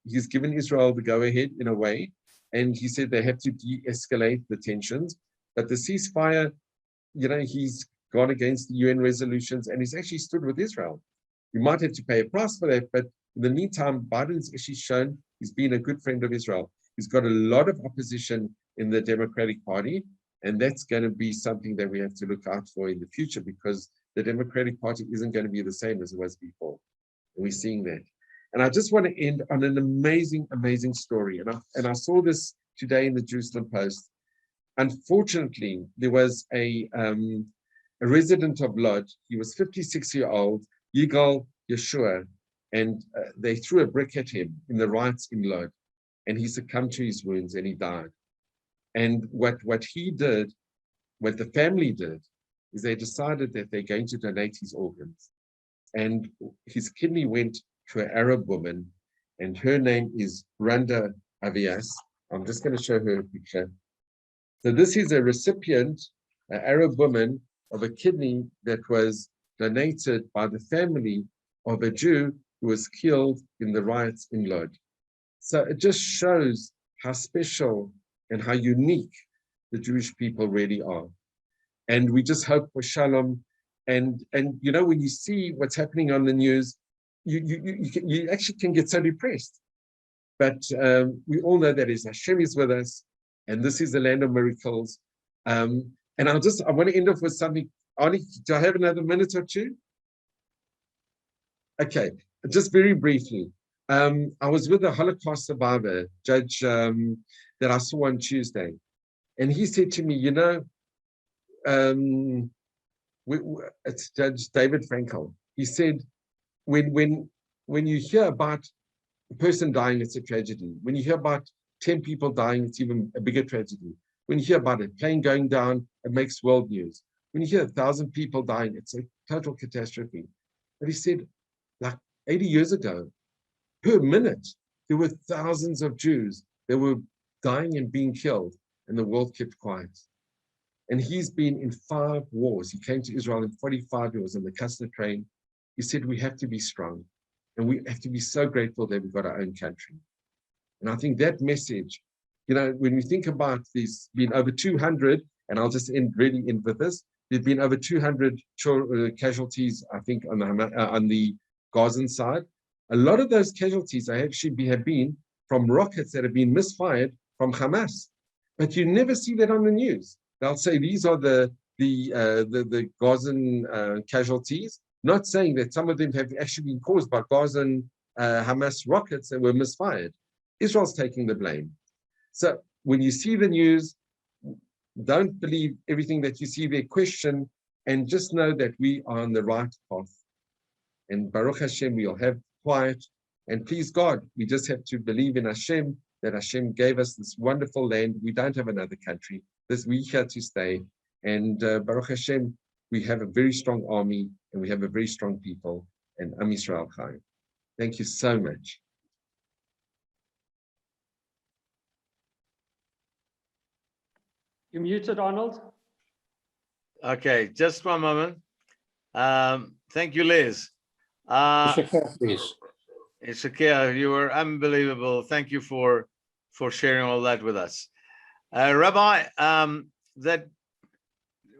K: he's given Israel the go-ahead in a way, and he said they have to de-escalate the tensions. But the ceasefire, he's gone against the UN resolutions, and he's actually stood with Israel. You might have to pay a price for that, but in the meantime, Biden's actually shown he's been a good friend of Israel. He's got a lot of opposition in the Democratic Party, and that's going to be something that we have to look out for in the future, because the Democratic Party isn't going to be the same as it was before. And we're seeing that. And I just want to end on an amazing, amazing story. And I saw this today in the Jerusalem Post. Unfortunately, there was a resident of Lod. He was 56-year-old, Yigal Yeshua, and they threw a brick at him in the riots in Lod, and he succumbed to his wounds and he died. And what he did, what the family did, is they decided that they're going to donate his organs. And his kidney went to an Arab woman, and her name is Randa Avias. I'm just going to show her a picture. So this is a recipient, an Arab woman, of a kidney that was donated by the family of a Jew who was killed in the riots in Lod. So it just shows how special and how unique the Jewish people really are. And we just hope for shalom. And when you see what's happening on the news, you actually can get so depressed. But we all know that Hashem is with us, and this is the land of miracles. And I want to end off with something. Arnie, do I have another minute or two? Okay, just very briefly. I was with a Holocaust survivor, Judge, that I saw on Tuesday. And he said to me, it's Judge David Frankel. He said, when you hear about a person dying, it's a tragedy. When you hear about 10 people dying, it's even a bigger tragedy. When you hear about a plane going down, it makes world news. When you hear 1,000 people dying, it's a total catastrophe. But he said, like 80 years ago, per minute, there were thousands of Jews that were dying and being killed, and the world kept quiet. And he's been in 5 wars. He came to Israel in 45. He was on the Custer train. He said, we have to be strong. And we have to be so grateful that we've got our own country. And I think that message, when we think about these being over 200, and I'll just end with this, there've been over 200 casualties, I think, on the Gazan side. A lot of those casualties have been from rockets that have been misfired from Hamas. But you never see that on the news. They'll say these are the Gazan casualties, not saying that some of them have actually been caused by Gazan Hamas rockets that were misfired. Israel's taking the blame. So when you see the news, don't believe everything that you see there, question, and just know that we are on the right path. And Baruch Hashem, we'll have quiet. And please God, we just have to believe in Hashem, that Hashem gave us this wonderful land. We don't have another country. We're here to stay. And Baruch Hashem, we have a very strong army, and we have a very strong people, and Am Yisrael Chaim. Thank you so much.
E: You're muted, Arnold.
C: Okay, just one moment. Thank you, Liz.
A: Please.
C: Shakir, you were unbelievable. Thank you for sharing all that with us. Rabbi, that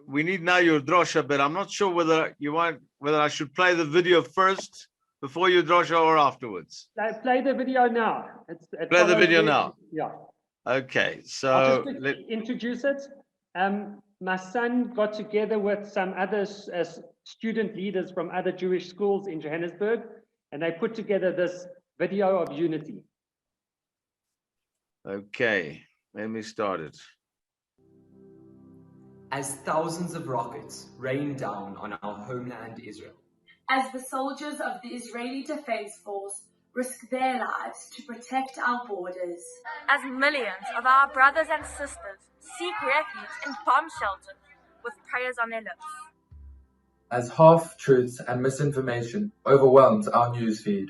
C: we need now your drosha, but I'm not sure whether I should play the video first before your drosha or afterwards.
E: Play the video now.
C: Play the video now.
E: Yeah.
C: Okay,
E: I'll
C: so
E: just quickly introduce it. My son got together with some other student leaders from other Jewish schools in Johannesburg, and they put together this video of unity.
C: Okay, let me start it.
L: As thousands of rockets rain down on our homeland Israel.
M: As the soldiers of the Israeli Defense Force risk their lives to protect our borders.
N: As millions of our brothers and sisters seek refuge in bomb shelters with prayers on their lips.
L: As half-truths and misinformation overwhelms our newsfeed.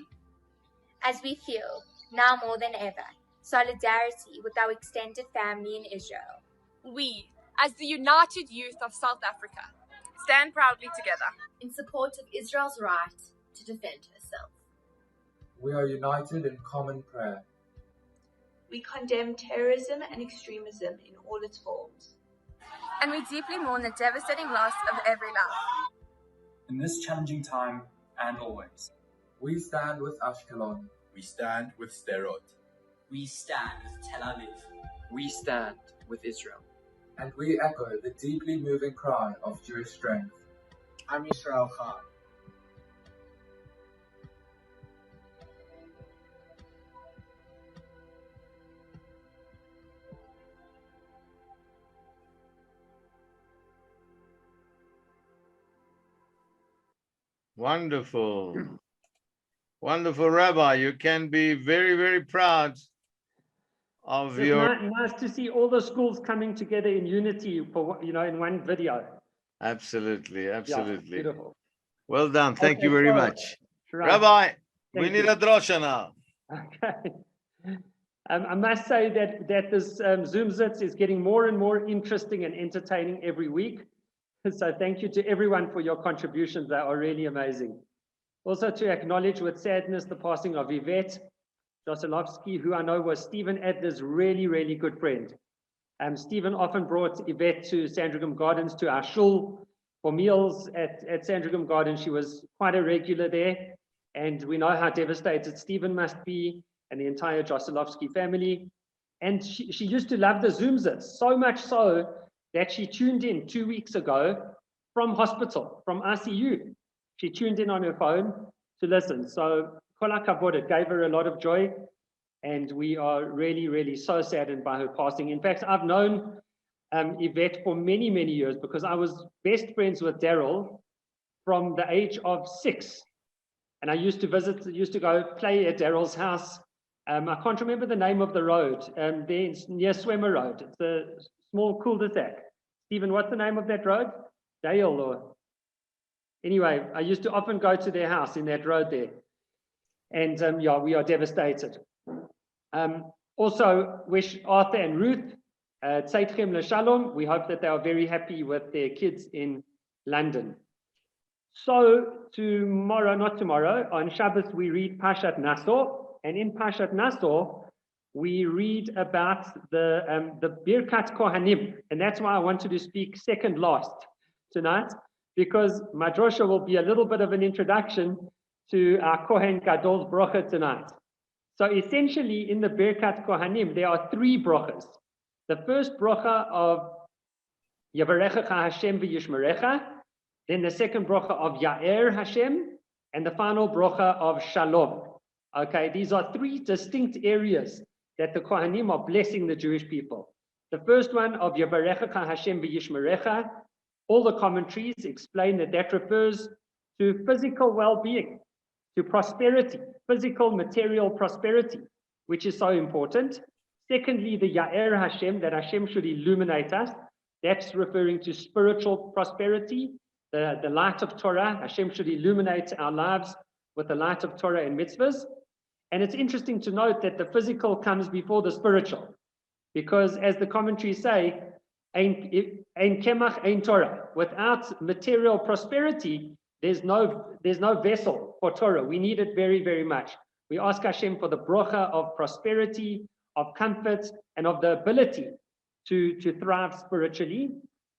O: As we feel, now more than ever, solidarity with our extended family in Israel.
N: We, as the United Youth of South Africa, stand proudly together
M: in support of Israel's right
N: to defend herself.
L: We are united in common prayer.
P: We condemn terrorism and extremism in all its forms.
N: And we deeply mourn the devastating loss of every life.
L: In this challenging time and always, we stand with Ashkelon.
Q: We stand with Sderot.
R: We stand with Tel Aviv.
L: We stand with Israel. And we echo the deeply moving cry of Jewish strength.
R: Am Yisrael Chai.
C: Wonderful. Wonderful, Rabbi. You can be very, very proud of
E: It's
C: your...
E: nice to see all the schools coming together in unity for, in one video.
C: Absolutely, absolutely.
E: Yeah, beautiful.
C: Well done. Thank you
E: Okay,
C: very
E: so,
C: much.
E: right.
C: Rabbi, we
E: Thank
C: need
E: you.
C: a drosha now.
E: Okay. I must say that this zumzitz is getting more and more interesting and entertaining every week. So thank you to everyone for your contributions. They are really amazing. Also to acknowledge with sadness the passing of Yvette Josilovsky, who I know was Stephen Adler's really, really good friend. Stephen often brought Yvette to Sandringham Gardens, to our shul, for meals at Sandringham Gardens. She was quite a regular there, and we know how devastated Stephen must be and the entire Josilovsky family. And she used to love the zumzitz, so much so that she tuned in 2 weeks ago from hospital, from ICU. She tuned in on her phone to listen. So kol hakavod, it gave her a lot of joy. And we are really, really so saddened by her passing. In fact, I've known Yvette for many, many years because I was best friends with Daryl from the age of 6. And I used to go play at Daryl's house. I can't remember the name of the road. There near Swimmer Road. It's a small cul-de-sac. Stephen, what's the name of that road? Dale or... Anyway, I used to often go to their house in that road there. And yeah, we are devastated. Also wish Arthur and Ruth Tzeitchem L'Shalom. We hope that they are very happy with their kids in London. So not tomorrow, on Shabbos we read Parshat Naso. And in Parshat Naso, we read about the Birkat Kohanim. And that's why I wanted to speak second last tonight, because my drosha will be a little bit of an introduction to our Kohen Gadol's bracha tonight. So essentially in the Birkat Kohanim, there are 3 brachas. The first bracha of Yavarechecha Hashem v'yishmerecha, then the second bracha of Ya'er Hashem, and the final bracha of Shalom. Okay, these are 3 distinct areas that the Kohanim are blessing the Jewish people. The first one of Yavarechecha Hashem v'yishmerecha, all the commentaries explain that refers to physical well-being, to prosperity, physical, material prosperity, which is so important. Secondly, the Ya'er Hashem, that Hashem should illuminate us. That's referring to spiritual prosperity, the light of Torah. Hashem should illuminate our lives with the light of Torah and mitzvahs. And it's interesting to note that the physical comes before the spiritual, because as the commentaries say, Ein kemach, ein Torah. Without material prosperity, there's no vessel for Torah. We need it very, very much. We ask Hashem for the bracha of prosperity, of comfort, and of the ability to thrive spiritually.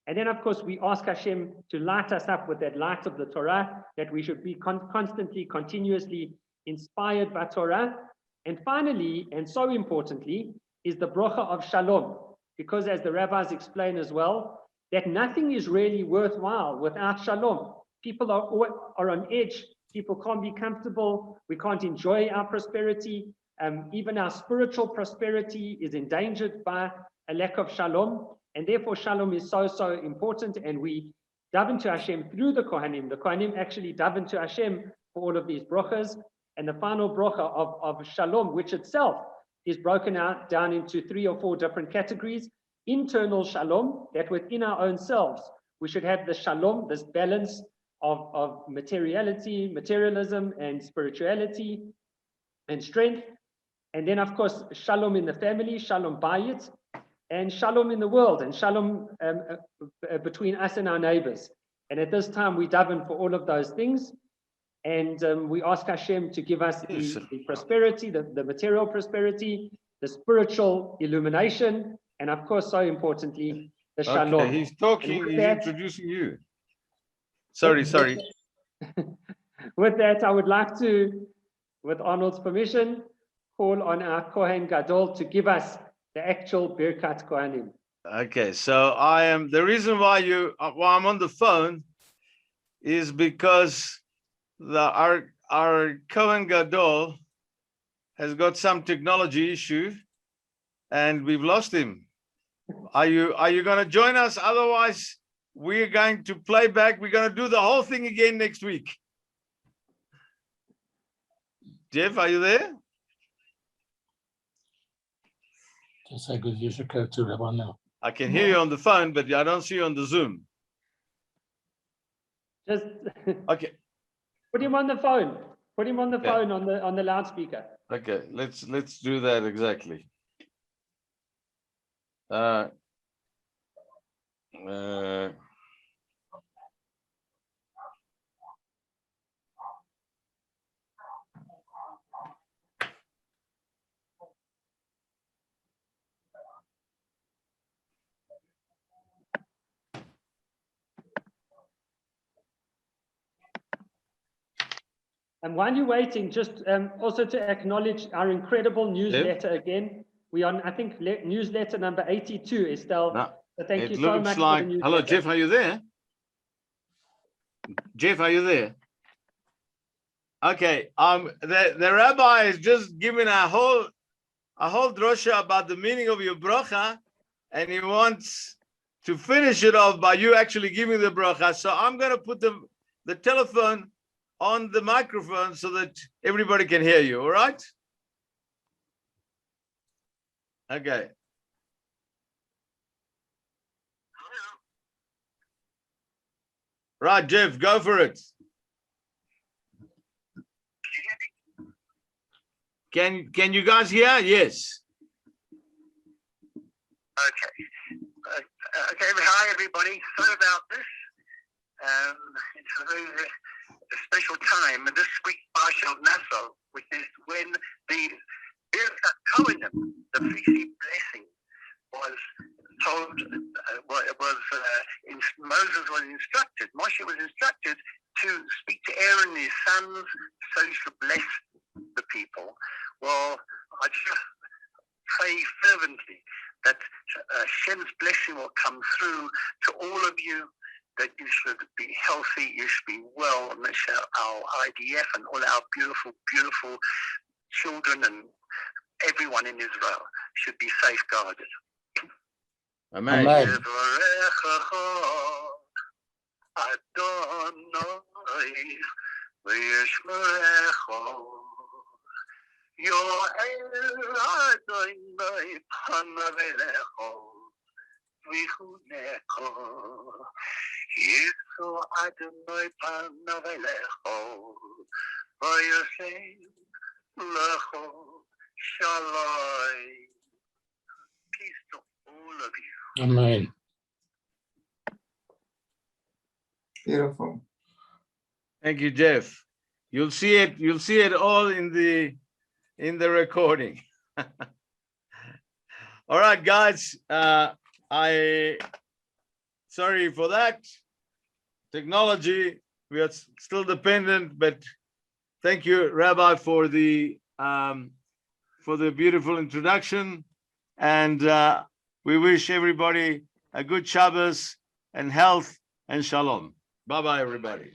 E: And then, of course, we ask Hashem to light us up with that light of the Torah, that we should be constantly, continuously inspired by Torah. And finally, and so importantly, is the bracha of Shalom. Because as the rabbis explain as well, that nothing is really worthwhile without Shalom. People are on edge. People can't be comfortable. We can't enjoy our prosperity. Even our spiritual prosperity is endangered by a lack of Shalom. And therefore, Shalom is so, so important. And we daven to Hashem through the Kohanim. The Kohanim actually daven to Hashem for all of these brachas. And the final bracha of Shalom, which itself is broken down into 3 or 4 different categories. Internal Shalom, that within our own selves, we should have the Shalom, this balance of materialism and spirituality and strength. And then, of course, Shalom in the family, Shalom Bayit, and Shalom in the world, and Shalom between us and our neighbors. And at this time, we daven for all of those things. And we ask Hashem to give us the prosperity, the material prosperity, the spiritual illumination, and of course, so importantly, the shalom.
C: Okay, he's talking, he's introducing you. Sorry.
E: With that, I would like to, with Arnold's permission, call on our Kohen Gadol to give us the actual Birkat Kohanim.
C: Okay, so the reason why I'm on the phone is because our Kohen Gadol has got some technology issue and we've lost him. Are you going to join us? Otherwise, we're going to play back. We're going to do the whole thing again next week. Jeff, are you there?
A: Just say good use your code to Rabbi now.
C: I can hear you on the phone, but I don't see you on the Zoom.
E: Just
C: okay.
E: Put him on the phone. Put him on the phone on the loudspeaker.
C: Okay, let's do that exactly.
E: And while you're waiting, just also to acknowledge our incredible newsletter again. We are, I think, newsletter number 82, Estelle.
C: No,
E: so thank you
C: it
E: so
C: looks
E: much
C: like,
E: for the newsletter.
C: hello, Jeff, are you there? Jeff, are you there? Okay, the rabbi is just giving a whole drosha about the meaning of your bracha, and he wants to finish it off by you actually giving the bracha. So I'm going to put the telephone on the microphone so that everybody can hear you, all right? Okay. Right, Jeff, go for it. Can you guys hear? Yes.
S: Okay, hi everybody. Sorry about this. It's a very special time, and this week Parsha of Nassau, which is when the Birkat Kohanim, the priestly blessing, was told. Moses was instructed. Moshe was instructed to speak to Aaron and his sons, so he should bless the people. Well, I just pray fervently that Hashem's blessing will come through to all of you, that you should be healthy, you should be well, and that our IDF and all our beautiful, beautiful children and everyone in Israel should be safeguarded.
C: Amen.
S: Peace to all of you.
A: Amen.
F: Beautiful.
C: Thank you, Jeff. You'll see it all in the recording. All right, guys. Sorry for that. Technology, we are still dependent, but thank you, Rabbi, for the beautiful introduction, and we wish everybody a good Shabbos and health and shalom. Bye-bye, everybody.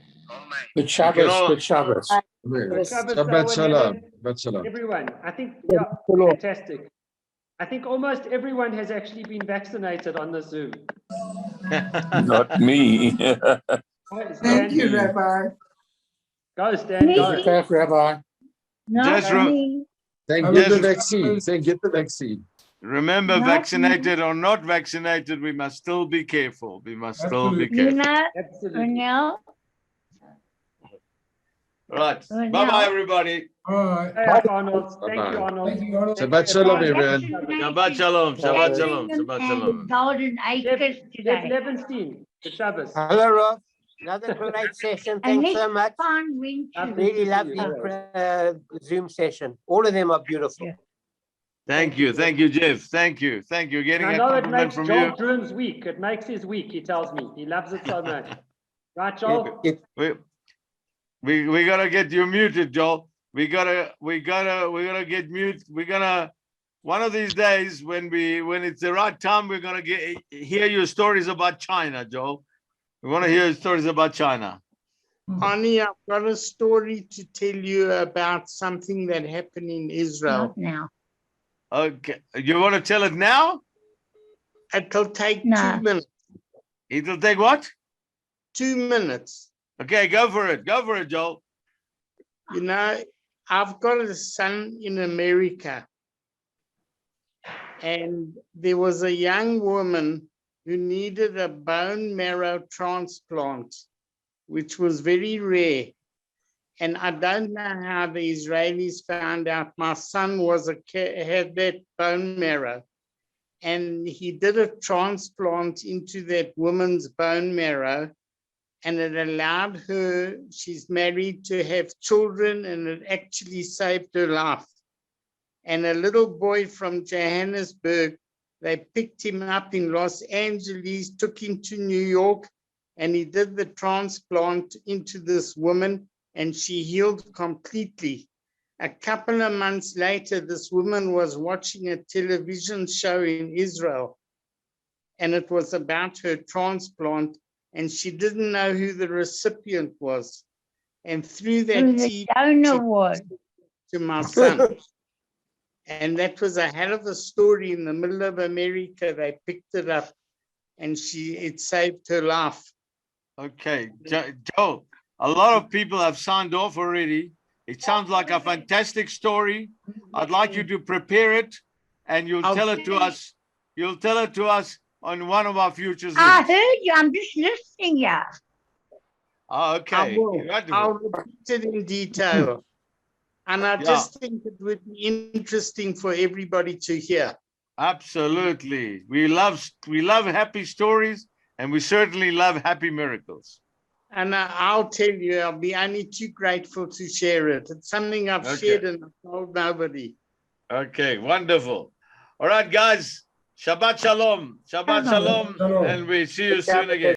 A: Good Shabbos. Good Shabbos.
K: Shabbat shalom. Shabbat shalom.
E: Everyone, I think, yeah, fantastic. I think almost everyone has actually been vaccinated on the Zoom.
T: Not me.
F: Thank you, Rabbi.
E: Go, Stan. Go.
A: Thank you, Rabbi.
K: Then get the vaccine. Then get the vaccine.
C: Remember, vaccinated or not vaccinated, we must still be careful. We must still be careful. Right. Bye-bye, everybody.
E: Hey, Arnold. Thank you, Arnold.
K: Shabbat shalom, everyone.
C: Shabbat shalom. Shabbat shalom. Shabbat shalom.
B: Golden acres
E: Jeff
B: today.
E: Levenstein, the Shabbos.
F: Hello, Rob.
U: Another great session.
B: And
U: Thanks so much. Really lovely Zoom session. All of them are beautiful.
C: Thank you, Jeff. Thank you. Getting
E: I
C: a
E: know it
C: compliment
E: makes
C: from
E: Joel
C: you.
E: Droom's week. It makes his week, he tells me. He loves it so much. Right, Joel?
C: We gotta get you muted, Joel. We gotta get mute. One of these days when it's the right time, we're gonna hear your stories about China, Joel. We want to hear your stories about China.
V: Honey, I've got a story to tell you about something that happened in Israel.
B: Not now.
C: Okay, you want to tell it now?
V: It'll take 2 minutes.
C: It'll take what?
V: 2 minutes.
C: Okay, go for it. Go for it, Joel.
V: You know, I've got a son in America. And there was a young woman who needed a bone marrow transplant, which was very rare. And I don't know how the Israelis found out my son had that bone marrow. And he did a transplant into that woman's bone marrow. And it allowed her, she's married, to have children, and it actually saved her life. And a little boy from Johannesburg, they picked him up in Los Angeles, took him to New York, and he did the transplant into this woman, and she healed completely. A couple of months later, this woman was watching a television show in Israel, and it was about her transplant, and she didn't know who the recipient was. And through that TV, to my son. And that was a hell of a story in the middle of America. They picked it up, and it saved her life.
C: Okay, Joe, a lot of people have signed off already. It sounds like a fantastic story. I'd like you to prepare it, and you'll tell it to us. You'll tell it to us on one of our futures.
B: I heard you. I'm just listening, yeah.
C: Oh, okay.
V: I'll repeat it in detail. And I just think it would be interesting for everybody to hear.
C: Absolutely. We love happy stories, and we certainly love happy miracles.
V: And I'll tell you, I'll be only too grateful to share it. It's something I've shared and I've told nobody.
C: Okay, wonderful. All right, guys. Shabbat shalom. Shabbat shalom. And we see you soon again.